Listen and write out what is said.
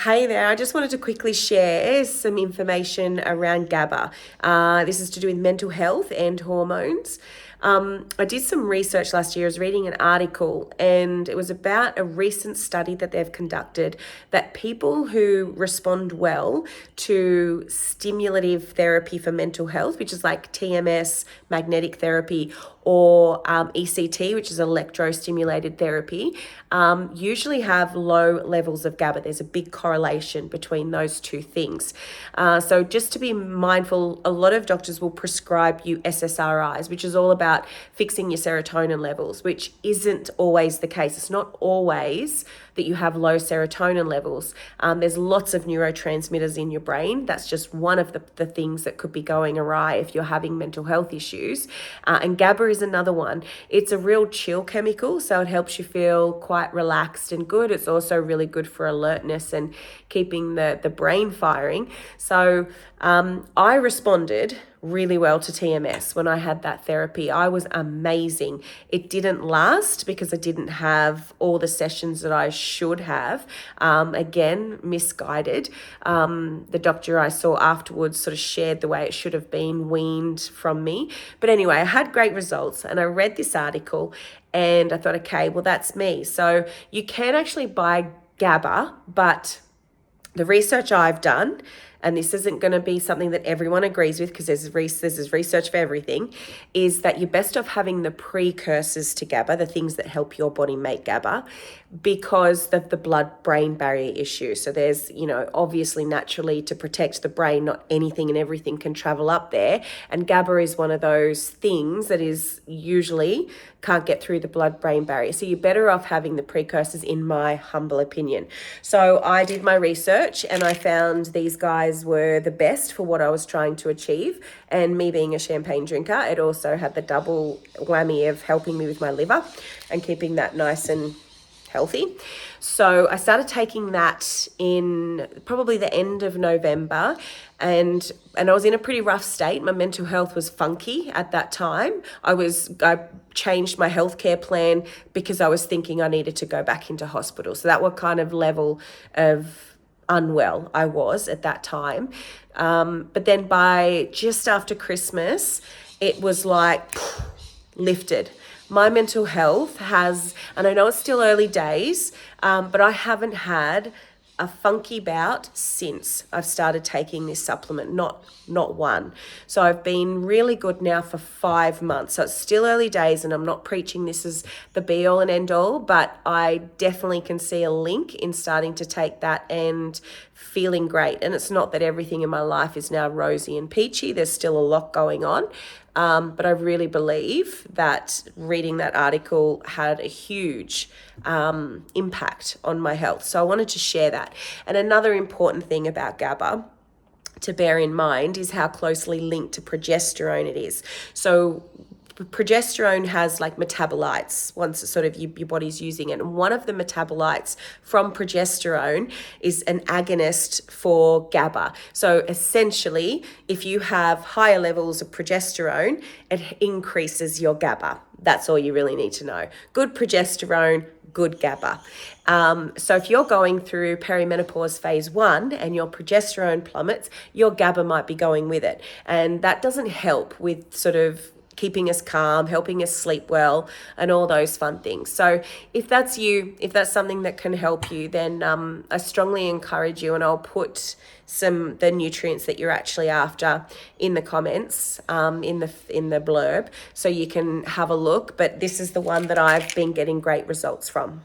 Hey there, I just wanted to quickly share some information around GABA. This is to do with mental health and hormones. I did some research last year. I was reading an article, and it was about a recent study that they've conducted that people who respond well to stimulative therapy for mental health, which is like TMS, magnetic therapy, or ECT, which is electro-stimulated therapy, usually have low levels of GABA. There's a big correlation between those two things. So just to be mindful, a lot of doctors will prescribe you SSRIs, which is all about fixing your serotonin levels, which isn't always the case. It's not always that you have low serotonin levels. There's lots of neurotransmitters in your brain. That's just one of the things that could be going awry if you're having mental health issues. And GABA is another one. It's a real chill chemical, so it helps you feel quite relaxed and good. It's also really good for alertness and keeping the brain firing. So I responded really well to TMS when I had that therapy. I was amazing. It didn't last because I didn't have all the sessions that I should have. Again, misguided. The doctor I saw afterwards sort of shared the way it should have been weaned from me. But anyway, I had great results, and I read this article and I thought, okay, well, that's me. So you can actually buy GABA, but the research I've done, and this isn't going to be something that everyone agrees with because there's research for everything, is that you're best off having the precursors to GABA, the things that help your body make GABA, because of the blood-brain barrier issue. So there's, obviously naturally to protect the brain, not anything and everything can travel up there. And GABA is one of those things that is usually can't get through the blood-brain barrier. So you're better off having the precursors, in my humble opinion. So I did my research and I found these guys were the best for what I was trying to achieve. And me being a champagne drinker, it also had the double whammy of helping me with my liver and keeping that nice and healthy. So I started taking that in probably the end of November, and I was in a pretty rough state. My mental health was funky at that time. I changed my healthcare plan because I was thinking I needed to go back into hospital. So that was kind of level of unwell I was at that time. But then by just after Christmas, it was like lifted. My mental health has, and I know it's still early days, but I haven't had a funky bout since I've started taking this supplement, not one. So I've been really good now for 5 months. So it's still early days, and I'm not preaching this as the be all and end all, but I definitely can see a link in starting to take that and feeling great. And it's not that everything in my life is now rosy and peachy. There's still a lot going on. But I really believe that reading that article had a huge impact on my health. So I wanted to share that. And another important thing about GABA to bear in mind is how closely linked to progesterone it is. So progesterone has like metabolites once it's sort of your body's using it. And one of the metabolites from progesterone is an agonist for GABA. So essentially, if you have higher levels of progesterone, it increases your GABA. That's all you really need to know. Good progesterone, good GABA. So if you're going through perimenopause phase 1 and your progesterone plummets, your GABA might be going with it. And that doesn't help with sort of keeping us calm, helping us sleep well, and all those fun things. So if that's you, if that's something that can help you, then I strongly encourage you, and I'll put the nutrients that you're actually after in the comments, in the blurb, so you can have a look. But this is the one that I've been getting great results from.